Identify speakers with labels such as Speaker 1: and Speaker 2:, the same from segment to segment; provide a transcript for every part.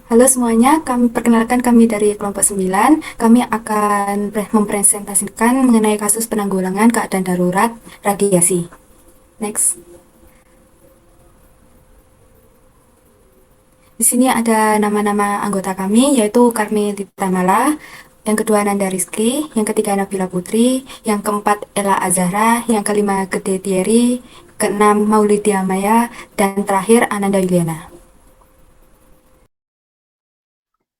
Speaker 1: Halo semuanya, kami perkenalkan kami dari kelompok 9. Kami akan mempresentasikan mengenai kasus penanggulangan keadaan darurat radiasi. Next. Di sini ada nama-nama anggota kami, yaitu Karmi Tamala, yang kedua Nanda Rizky, yang ketiga Nabila Putri, yang keempat Ella Azahra, yang kelima Gede Thierry, keenam Maulidia Maya, dan terakhir Ananda Yuliana.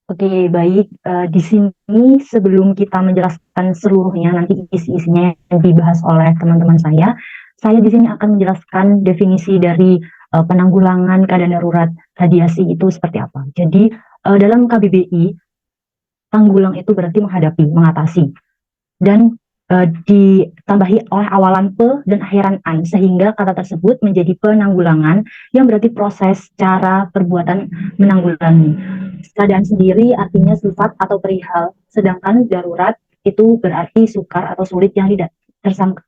Speaker 2: Oke, baik. Di sini sebelum kita menjelaskan seluruhnya, nanti isi-isinya yang dibahas oleh teman-teman saya di sini akan menjelaskan definisi dari penanggulangan keadaan darurat radiasi itu seperti apa. Jadi, dalam KBBI, tanggulang itu berarti menghadapi, mengatasi, dan ditambahi oleh awalan pe dan akhiran an, sehingga kata tersebut menjadi penanggulangan yang berarti proses, cara, perbuatan menanggulangi. Keadaan sendiri artinya sifat atau perihal, sedangkan darurat itu berarti sukar atau sulit yang tidak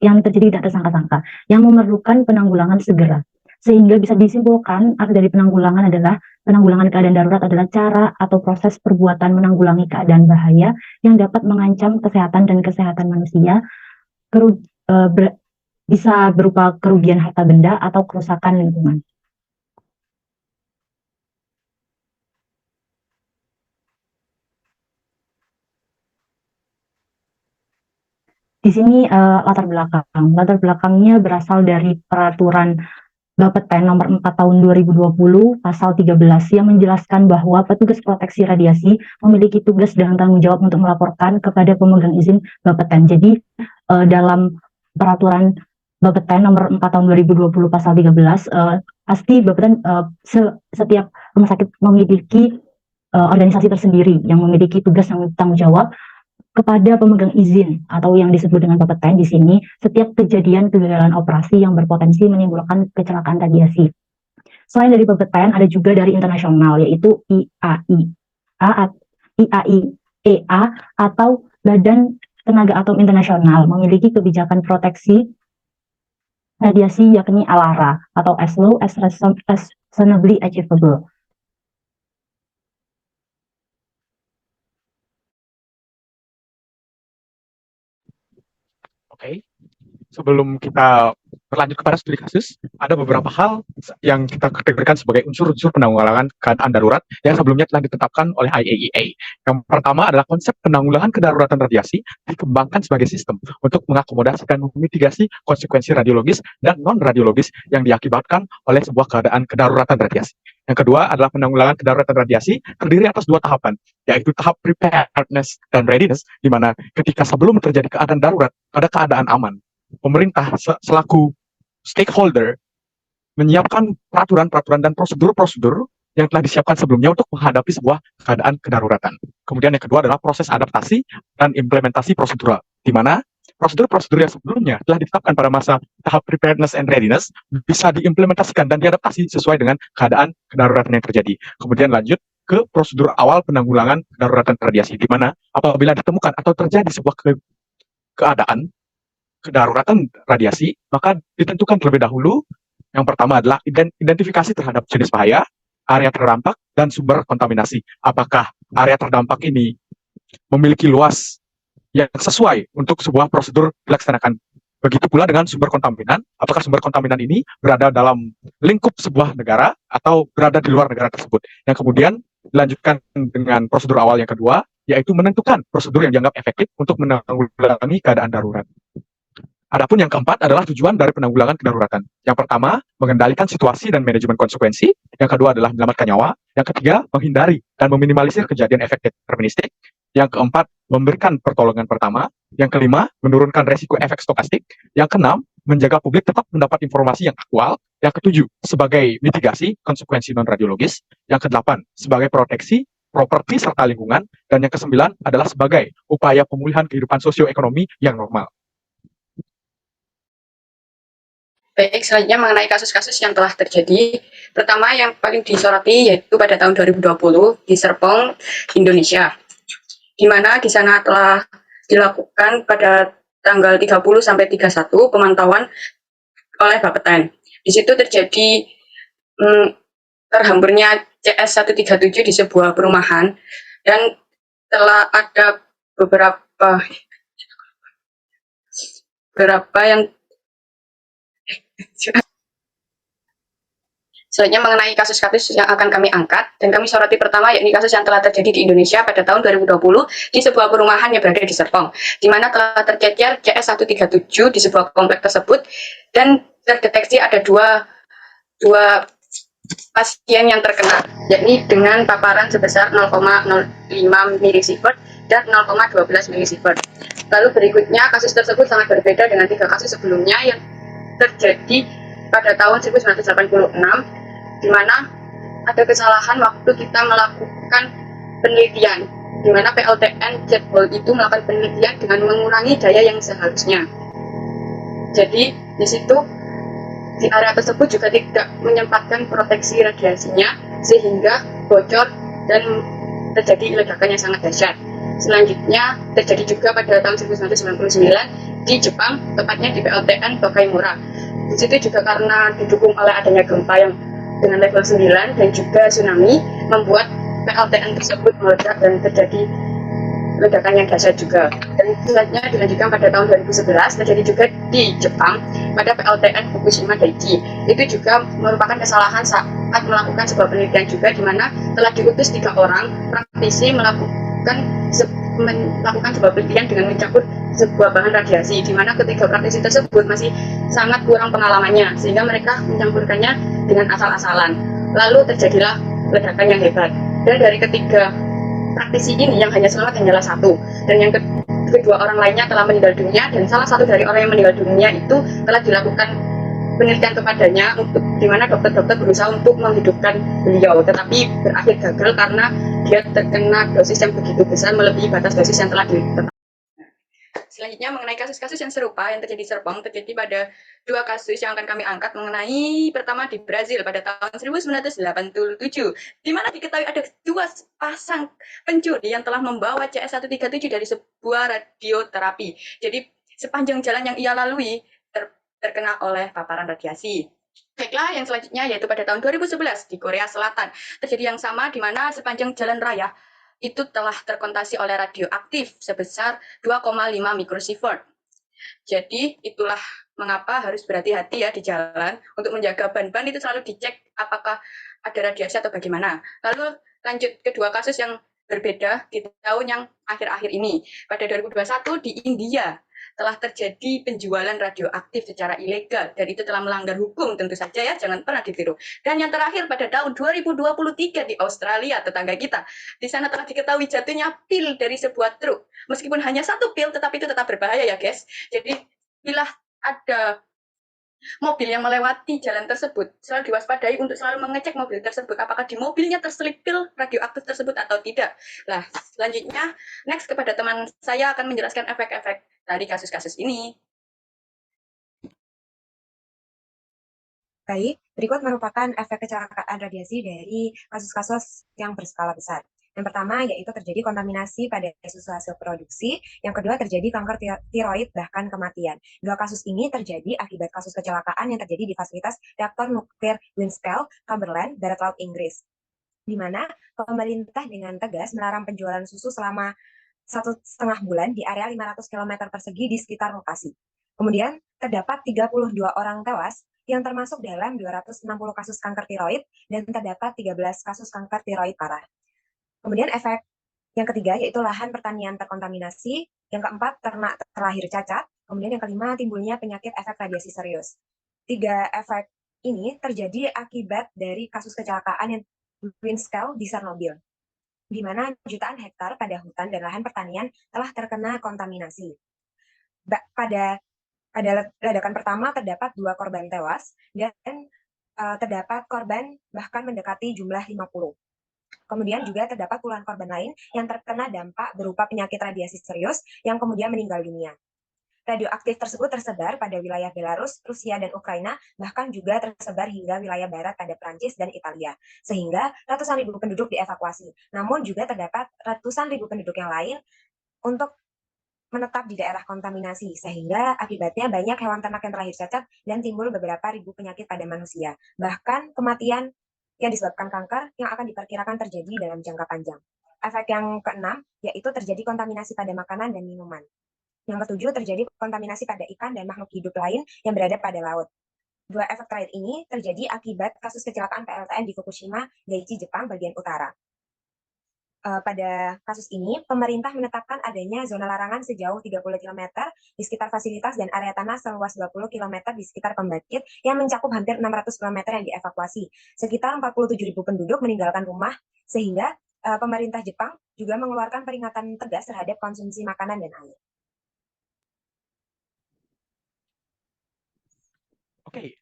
Speaker 2: yang terjadi tidak tersangka-sangka, yang memerlukan penanggulangan segera. Sehingga bisa disimpulkan arti dari penanggulangan adalah penanggulangan keadaan darurat adalah cara atau proses perbuatan menanggulangi keadaan bahaya yang dapat mengancam kesehatan dan kesehatan manusia, keru, uh, ber, bisa berupa kerugian harta benda atau kerusakan lingkungan. Di sini latar belakangnya berasal dari peraturan Bapeten nomor 4 tahun 2020 pasal 13 yang menjelaskan bahwa petugas proteksi radiasi memiliki tugas dan tanggung jawab untuk melaporkan kepada pemegang izin Bapeten. Jadi dalam peraturan Bapeten nomor 4 tahun 2020 pasal 13 pasti Bapeten setiap rumah sakit memiliki organisasi tersendiri yang memiliki tugas dan tanggung jawab kepada pemegang izin atau yang disebut dengan Bapeten di sini setiap kejadian kegagalan operasi yang berpotensi menimbulkan kecelakaan radiasi. Selain dari Bapeten ada juga dari internasional yaitu IAEA atau Badan Tenaga Atom Internasional memiliki kebijakan proteksi radiasi yakni ALARA atau as low as reasonably achievable.
Speaker 3: Oke, sebelum kita berlanjut kepada studi kasus, ada beberapa hal yang kita kategorikan sebagai unsur-unsur penanggulangan keadaan darurat yang sebelumnya telah ditetapkan oleh IAEA. Yang pertama adalah konsep penanggulangan kedaruratan radiasi dikembangkan sebagai sistem untuk mengakomodasi dan memitigasi konsekuensi radiologis dan non-radiologis yang diakibatkan oleh sebuah keadaan kedaruratan radiasi. Yang kedua adalah penanggulangan kedaruratan radiasi terdiri atas dua tahapan, yaitu tahap preparedness dan readiness, di mana ketika sebelum terjadi keadaan darurat, ada keadaan aman. Pemerintah selaku stakeholder menyiapkan peraturan-peraturan dan prosedur-prosedur yang telah disiapkan sebelumnya untuk menghadapi sebuah keadaan kedaruratan. Kemudian yang kedua adalah proses adaptasi dan implementasi prosedural, di mana prosedur-prosedur yang sebelumnya telah ditetapkan pada masa tahap preparedness and readiness bisa diimplementasikan dan diadaptasi sesuai dengan keadaan kedaruratan yang terjadi. Kemudian lanjut ke prosedur awal penanggulangan kedaruratan radiasi, di mana apabila ditemukan atau terjadi sebuah keadaan kedaruratan radiasi, maka ditentukan terlebih dahulu. Yang pertama adalah identifikasi terhadap jenis bahaya, area terdampak, dan sumber kontaminasi. Apakah area terdampak ini memiliki luas yang sesuai untuk sebuah prosedur dilaksanakan. Begitu pula dengan sumber kontaminan, apakah sumber kontaminan ini berada dalam lingkup sebuah negara atau berada di luar negara tersebut. Yang kemudian dilanjutkan dengan prosedur awal yang kedua, yaitu menentukan prosedur yang dianggap efektif untuk menanggulangi keadaan darurat. Adapun yang keempat adalah tujuan dari penanggulangan kedaruratan. Yang pertama, mengendalikan situasi dan manajemen konsekuensi. Yang kedua adalah menyelamatkan nyawa. Yang ketiga, menghindari dan meminimalisir kejadian efek deterministik. Yang keempat, memberikan pertolongan pertama. Yang kelima, menurunkan resiko efek stokastik. Yang keenam, menjaga publik tetap mendapat informasi yang aktual. Yang ketujuh, sebagai mitigasi konsekuensi non-radiologis. Yang kedelapan, sebagai proteksi properti serta lingkungan. Dan yang kesembilan adalah sebagai upaya pemulihan kehidupan sosioekonomi yang normal.
Speaker 4: Baik, selanjutnya mengenai kasus-kasus yang telah terjadi. Pertama yang paling disoroti yaitu pada tahun 2020 di Serpong, Indonesia. Di mana di sana telah dilakukan pada tanggal 30 sampai 31 pemantauan oleh Bapeten. Di situ terjadi terhamburnya CS137 di sebuah perumahan, dan telah ada beberapa yang selanjutnya mengenai kasus-kasus yang akan kami angkat dan kami soroti pertama yakni kasus yang telah terjadi di Indonesia pada tahun 2020 di sebuah perumahan yang berada di Serpong, di mana telah tercecer CS137 di sebuah komplek tersebut dan terdeteksi ada dua pasien yang terkena, yakni dengan paparan sebesar 0,05 milisievert dan 0,12 milisievert. Lalu berikutnya kasus tersebut sangat berbeda dengan 3 kasus sebelumnya yang terjadi pada tahun 1986, di mana ada kesalahan waktu kita melakukan penelitian, di mana PLTN Jetball itu melakukan penelitian dengan mengurangi daya yang seharusnya. Jadi di situ di area tersebut juga tidak menyempatkan proteksi radiasinya sehingga bocor dan terjadi ledakan yang sangat dahsyat. Selanjutnya terjadi juga pada tahun 1999 di Jepang, tepatnya di PLTN Tokaimura. Di situ juga karena didukung oleh adanya gempa yang dengan level 9 dan juga tsunami membuat PLTN tersebut meledak dan terjadi ledakan yang dahsyat juga. Dan selanjutnya dilanjutkan pada tahun 2011 terjadi juga di Jepang pada PLTN Fukushima Daiichi. Itu juga merupakan kesalahan saat melakukan sebuah penelitian juga, di mana telah diutus 3 orang praktisi melakukan sebuah penelitian dengan mencampur sebuah bahan radiasi, di mana ketiga praktisi tersebut masih sangat kurang pengalamannya sehingga mereka mencampurkannya dengan asal-asalan. Lalu terjadilah ledakan yang hebat. Dan dari ketiga praktisi ini yang hanya selamat hanyalah 1, dan yang kedua orang lainnya telah meninggal dunia, dan salah satu dari orang yang meninggal dunia itu telah dilakukan penelitian kepadanya untuk di mana dokter-dokter berusaha untuk menghidupkan beliau, tetapi berakhir gagal karena dia terkena dosis yang begitu besar melebihi batas dosis yang telah ditetapkan. Selanjutnya mengenai kasus-kasus yang serupa yang terjadi di Serpong, terjadi pada 2 kasus yang akan kami angkat. Mengenai pertama di Brazil pada tahun 1987, di mana diketahui ada 2 pasang pencuri yang telah membawa CS137 dari sebuah radioterapi. Jadi sepanjang jalan yang ia lalui terkena oleh paparan radiasi. Baiklah, yang selanjutnya yaitu pada tahun 2011 di Korea Selatan. Terjadi yang sama, di mana sepanjang jalan raya itu telah terkontaminasi oleh radioaktif sebesar 2,5 mikrosievert. Jadi itulah mengapa harus berhati-hati ya di jalan untuk menjaga ban-ban itu selalu dicek apakah ada radiasi atau bagaimana. Lalu lanjut kedua kasus yang berbeda di tahun yang akhir-akhir ini. Pada 2021 di India telah terjadi penjualan radioaktif secara ilegal dan itu telah melanggar hukum tentu saja ya, jangan pernah ditiru. Dan yang terakhir pada tahun 2023 di Australia, tetangga kita, di sana telah diketahui jatuhnya pil dari sebuah truk. Meskipun hanya 1 pil, tetapi itu tetap berbahaya ya guys. Jadi bila ada mobil yang melewati jalan tersebut, selalu diwaspadai untuk selalu mengecek mobil tersebut apakah di mobilnya terselip pil radioaktif tersebut atau tidak. Nah, selanjutnya next kepada teman saya akan menjelaskan efek-efek dari kasus-kasus ini.
Speaker 5: Baik, berikut merupakan efek kecelakaan radiasi dari kasus-kasus yang berskala besar. Yang pertama yaitu terjadi kontaminasi pada susu hasil produksi, yang kedua terjadi kanker tiroid bahkan kematian. 2 kasus ini terjadi akibat kasus kecelakaan yang terjadi di fasilitas reaktor nuklir Windscale, Cumberland, Barat Laut Inggris, di mana pemerintah dengan tegas melarang penjualan susu selama 1,5 bulan di area 500 km persegi di sekitar lokasi. Kemudian terdapat 32 orang tewas yang termasuk dalam 260 kasus kanker tiroid dan terdapat 13 kasus kanker tiroid parah. Kemudian efek yang ketiga yaitu lahan pertanian terkontaminasi, yang keempat ternak terlahir cacat, kemudian yang kelima timbulnya penyakit efek radiasi serius. 3 efek ini terjadi akibat dari kasus kecelakaan yang Windscale di Chernobyl, di mana jutaan hektar pada hutan dan lahan pertanian telah terkena kontaminasi. Pada ledakan pertama terdapat 2 korban tewas dan terdapat korban bahkan mendekati jumlah 50. Kemudian juga terdapat puluhan korban lain yang terkena dampak berupa penyakit radiasi serius yang kemudian meninggal dunia. Radioaktif tersebut tersebar pada wilayah Belarus, Rusia, dan Ukraina, bahkan juga tersebar hingga wilayah barat pada Prancis dan Italia, sehingga ratusan ribu penduduk dievakuasi. Namun juga terdapat ratusan ribu penduduk yang lain untuk menetap di daerah kontaminasi, sehingga akibatnya banyak hewan ternak yang terlahir cacat dan timbul beberapa ribu penyakit pada manusia. Bahkan kematian yang disebabkan kanker yang akan diperkirakan terjadi dalam jangka panjang. Efek yang keenam yaitu terjadi kontaminasi pada makanan dan minuman. Yang ketujuh, terjadi kontaminasi pada ikan dan makhluk hidup lain yang berada pada laut. Dua efek terakhir ini terjadi akibat kasus kecelakaan PLTN di Fukushima, Daiichi, Jepang bagian utara. Pada kasus ini, pemerintah menetapkan adanya zona larangan sejauh 30 km di sekitar fasilitas dan area tanah seluas 20 km di sekitar pembangkit yang mencakup hampir 600 km yang dievakuasi. Sekitar 47.000 penduduk meninggalkan rumah, sehingga pemerintah Jepang juga mengeluarkan peringatan tegas terhadap konsumsi makanan dan air.
Speaker 3: Oke,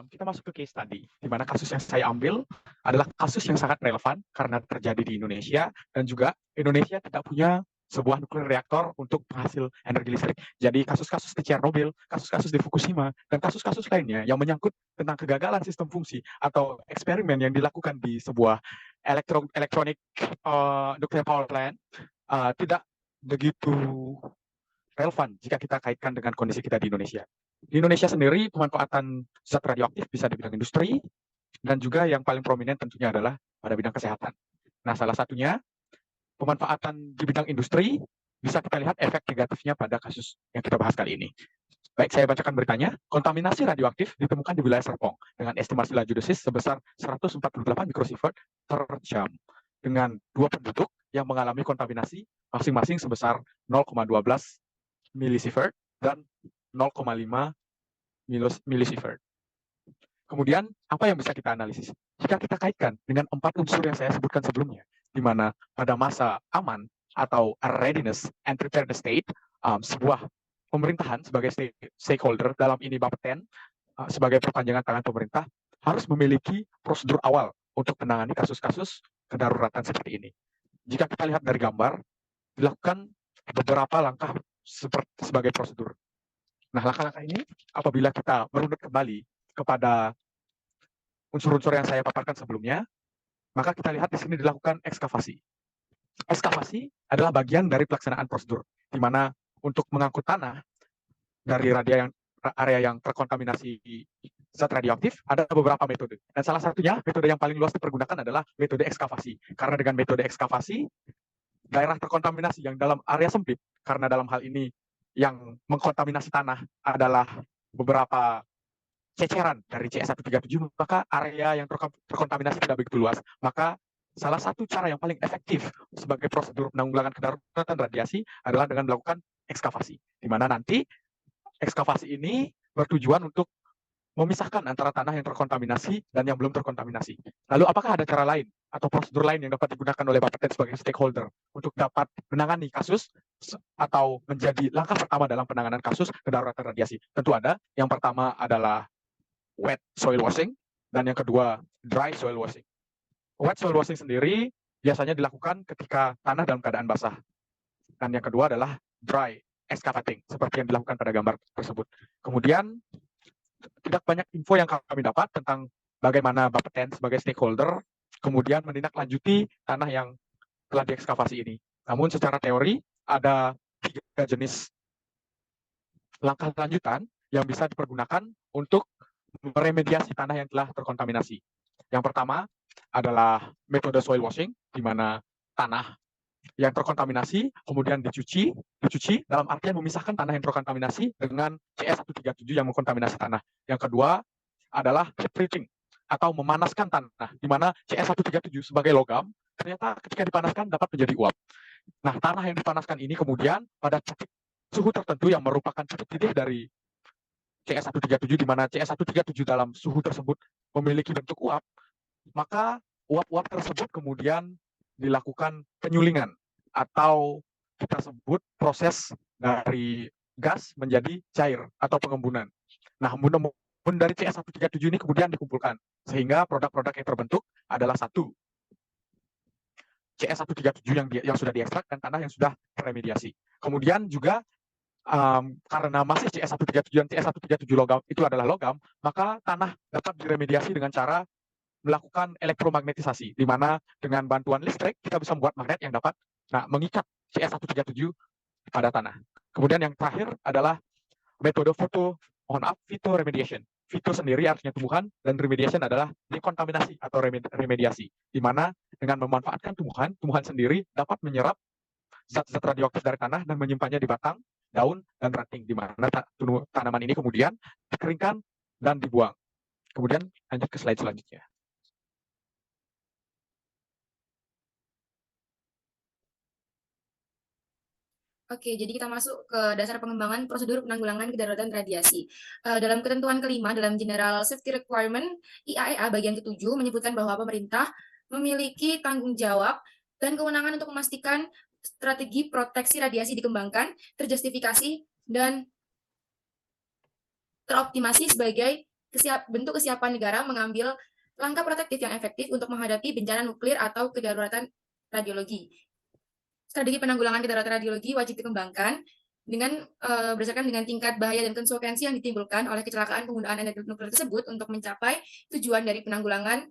Speaker 3: kita masuk ke case study, di mana kasus yang saya ambil adalah kasus yang sangat relevan karena terjadi di Indonesia, dan juga Indonesia tidak punya sebuah nuklir reaktor untuk penghasil energi listrik. Jadi kasus-kasus di Chernobyl, kasus-kasus di Fukushima, dan kasus-kasus lainnya yang menyangkut tentang kegagalan sistem fungsi atau eksperimen yang dilakukan di sebuah elektronik nuclear power plant tidak begitu relevan jika kita kaitkan dengan kondisi kita di Indonesia. Di Indonesia sendiri, pemanfaatan zat radioaktif bisa di bidang industri, dan juga yang paling prominent tentunya adalah pada bidang kesehatan. Nah, salah satunya pemanfaatan di bidang industri bisa kita lihat efek negatifnya pada kasus yang kita bahas kali ini. Baik, saya bacakan beritanya. Kontaminasi radioaktif ditemukan di wilayah Serpong dengan estimasi laju dosis sebesar 148 mikrosievert per jam dengan 2 penduduk yang mengalami kontaminasi masing-masing sebesar 0,12 milisievert dan 0,5 milisievert. Kemudian, apa yang bisa kita analisis? Jika kita kaitkan dengan 4 unsur yang saya sebutkan sebelumnya, di mana pada masa aman atau readiness and preparedness state, sebuah pemerintahan sebagai stakeholder, dalam ini Bapeten, sebagai perpanjangan tangan pemerintah, harus memiliki prosedur awal untuk menangani kasus-kasus kedaruratan seperti ini. Jika kita lihat dari gambar, dilakukan beberapa langkah sebagai prosedur. Nah, langkah-langkah ini apabila kita merunut kembali kepada unsur-unsur yang saya paparkan sebelumnya, maka kita lihat di sini dilakukan ekskavasi. Ekskavasi adalah bagian dari pelaksanaan prosedur, di mana untuk mengangkut tanah dari area yang terkontaminasi zat radioaktif, ada beberapa metode. Dan salah satunya, metode yang paling luas dipergunakan adalah metode ekskavasi. Karena dengan metode ekskavasi, daerah terkontaminasi yang dalam area sempit, karena dalam hal ini yang mengkontaminasi tanah adalah beberapa ceceran dari CS137, maka area yang terkontaminasi tidak begitu luas. Maka salah satu cara yang paling efektif sebagai prosedur penanggulangan kedaruratan radiasi adalah dengan melakukan ekskavasi, di mana nanti ekskavasi ini bertujuan untuk memisahkan antara tanah yang terkontaminasi dan yang belum terkontaminasi. Lalu apakah ada cara lain atau prosedur lain yang dapat digunakan oleh Bapeten sebagai stakeholder untuk dapat menangani kasus atau menjadi langkah pertama dalam penanganan kasus kedaruratan radiasi? Tentu ada. Yang pertama adalah wet soil washing, dan yang kedua dry soil washing. Wet soil washing sendiri biasanya dilakukan ketika tanah dalam keadaan basah. Dan yang kedua adalah dry excavating, seperti yang dilakukan pada gambar tersebut. Kemudian, tidak banyak info yang kami dapat tentang bagaimana Bapeten sebagai stakeholder kemudian menindaklanjuti tanah yang telah diekskavasi ini. Namun secara teori ada 3 jenis langkah lanjutan yang bisa dipergunakan untuk meremediasi tanah yang telah terkontaminasi. Yang pertama adalah metode soil washing, di mana tanah yang terkontaminasi kemudian dicuci dalam artian memisahkan tanah yang terkontaminasi dengan CS137 yang mengkontaminasi tanah. Yang kedua adalah heat treating atau memanaskan tanah, di mana CS137 sebagai logam ternyata ketika dipanaskan dapat menjadi uap. Nah, tanah yang dipanaskan ini kemudian pada titik suhu tertentu yang merupakan titik titik dari CS137, di mana CS137 dalam suhu tersebut memiliki bentuk uap, maka uap-uap tersebut kemudian dilakukan penyulingan atau kita sebut proses dari gas menjadi cair atau pengembunan. Nah, embun dari CS137 ini kemudian dikumpulkan sehingga produk-produk yang terbentuk adalah satu CS137 yang sudah diekstrak dan tanah yang sudah terremediasi. Kemudian juga karena masih CS137 dan CS137 logam itu adalah logam, maka tanah dapat diremediasi dengan cara melakukan elektromagnetisasi, di mana dengan bantuan listrik kita bisa membuat magnet yang dapat mengikat CS137 pada tanah. Kemudian yang terakhir adalah metode phytoremediation. Fito sendiri artinya tumbuhan, dan remediation adalah dekontaminasi atau remediasi, di mana dengan memanfaatkan tumbuhan, tumbuhan sendiri dapat menyerap zat-zat radioaktif dari tanah dan menyimpannya di batang, daun, dan ranting, di mana tanaman ini kemudian dikeringkan dan dibuang. Kemudian lanjut ke slide selanjutnya.
Speaker 1: Oke, jadi kita masuk ke dasar pengembangan prosedur penanggulangan kedaruratan radiasi. Dalam ketentuan kelima dalam General Safety Requirement IAEA bagian ke-7 menyebutkan bahwa pemerintah memiliki tanggung jawab dan kewenangan untuk memastikan strategi proteksi radiasi dikembangkan, terjustifikasi, dan teroptimasi sebagai bentuk kesiapan negara mengambil langkah protektif yang efektif untuk menghadapi bencana nuklir atau kedaruratan radiologi. Strategi penanggulangan kedaruratan radiologi wajib dikembangkan berdasarkan dengan tingkat bahaya dan konsekuensi yang ditimbulkan oleh kecelakaan penggunaan energi nuklir tersebut untuk mencapai tujuan dari penanggulangan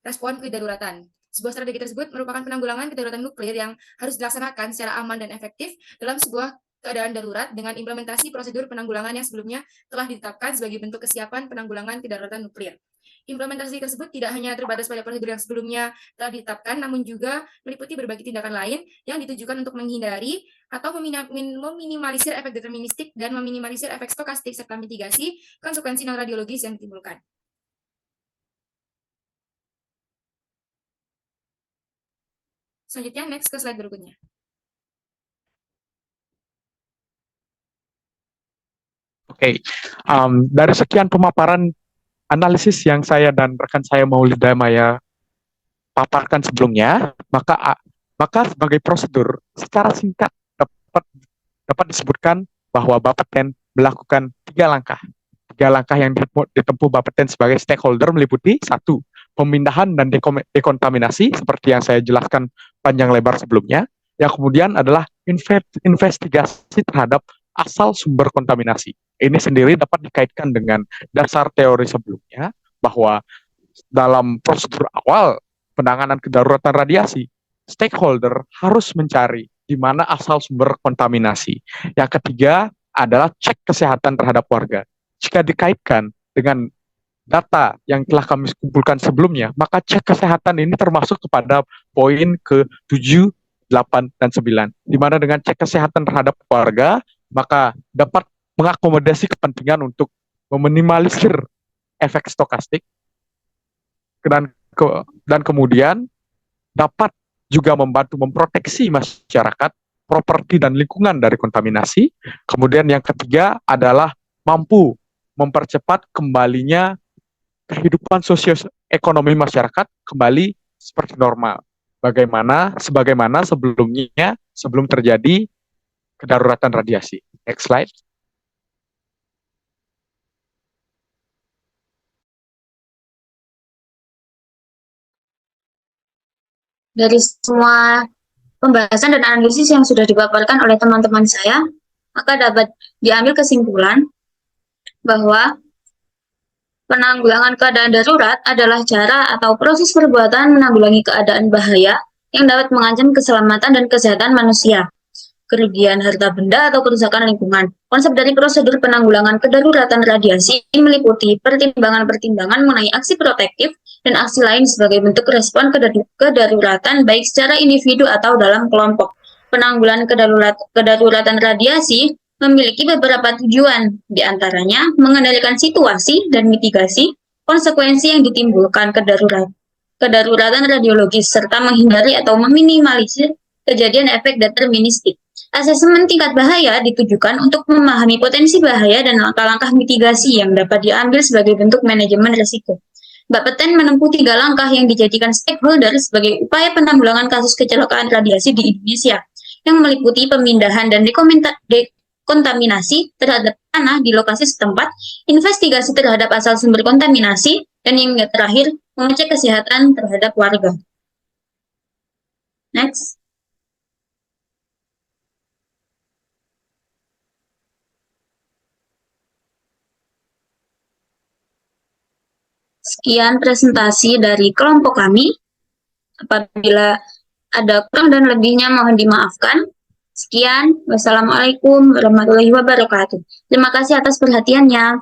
Speaker 1: respon kedaruratan. Sebuah strategi tersebut merupakan penanggulangan kedaruratan nuklir yang harus dilaksanakan secara aman dan efektif dalam sebuah keadaan darurat dengan implementasi prosedur penanggulangan yang sebelumnya telah ditetapkan sebagai bentuk kesiapan penanggulangan kedaruratan nuklir. Implementasi tersebut tidak hanya terbatas pada prosedur yang sebelumnya telah ditetapkan, namun juga meliputi berbagai tindakan lain yang ditujukan untuk menghindari atau meminimalisir efek deterministik dan meminimalisir efek stokastik serta mitigasi konsekuensi non-radiologis yang ditimbulkan. Selanjutnya, next ke slide berikutnya.
Speaker 3: Oke, dari sekian pemaparan analisis yang saya dan rekan saya Maulida Maya paparkan sebelumnya, maka sebagai prosedur secara singkat dapat disebutkan bahwa Bapeten melakukan 3 langkah. 3 langkah yang ditempuh Bapeten sebagai stakeholder meliputi 1. Pemindahan dan dekontaminasi seperti yang saya jelaskan panjang lebar sebelumnya. Yang kemudian adalah investigasi terhadap asal sumber kontaminasi. Ini sendiri dapat dikaitkan dengan dasar teori sebelumnya bahwa dalam prosedur awal penanganan kedaruratan radiasi, stakeholder harus mencari di mana asal sumber kontaminasi. Yang ketiga adalah cek kesehatan terhadap warga. Jika dikaitkan dengan data yang telah kami kumpulkan sebelumnya, maka cek kesehatan ini termasuk kepada poin ke-7, 8, dan 9. Di mana dengan cek kesehatan terhadap warga, maka dapat mengakomodasi kepentingan untuk meminimalisir efek stokastik dan kemudian dapat juga membantu memproteksi masyarakat, properti dan lingkungan dari kontaminasi. Kemudian yang ketiga adalah mampu mempercepat kembalinya kehidupan sosioekonomi masyarakat kembali seperti normal. Sebagaimana sebelumnya, sebelum terjadi kedaruratan radiasi. Next slide.
Speaker 6: Dari semua pembahasan dan analisis yang sudah dipaparkan oleh teman-teman saya, maka dapat diambil kesimpulan bahwa penanggulangan keadaan darurat adalah cara atau proses perbuatan menanggulangi keadaan bahaya yang dapat mengancam keselamatan dan kesehatan manusia, kerugian harta benda atau kerusakan lingkungan. Konsep dari prosedur penanggulangan kedaruratan radiasi meliputi pertimbangan-pertimbangan mengenai aksi protektif dan aksi lain sebagai bentuk respon kedaruratan baik secara individu atau dalam kelompok. Penanggulangan kedaruratan radiasi memiliki beberapa tujuan, diantaranya mengendalikan situasi dan mitigasi konsekuensi yang ditimbulkan kedaruratan radiologis, serta menghindari atau meminimalisir kejadian efek deterministik. Asesmen tingkat bahaya ditujukan untuk memahami potensi bahaya dan langkah-langkah mitigasi yang dapat diambil sebagai bentuk manajemen risiko. Bapeten menempuh 3 langkah yang dijadikan stakeholder sebagai upaya penanggulangan kasus kecelakaan radiasi di Indonesia, yang meliputi pemindahan dan dekontaminasi terhadap tanah di lokasi setempat, investigasi terhadap asal sumber kontaminasi, dan yang terakhir, mengecek kesehatan terhadap warga. Next. Sekian presentasi dari kelompok kami. Apabila ada kurang dan lebihnya mohon dimaafkan. Sekian, wassalamualaikum warahmatullahi wabarakatuh. Terima kasih atas perhatiannya.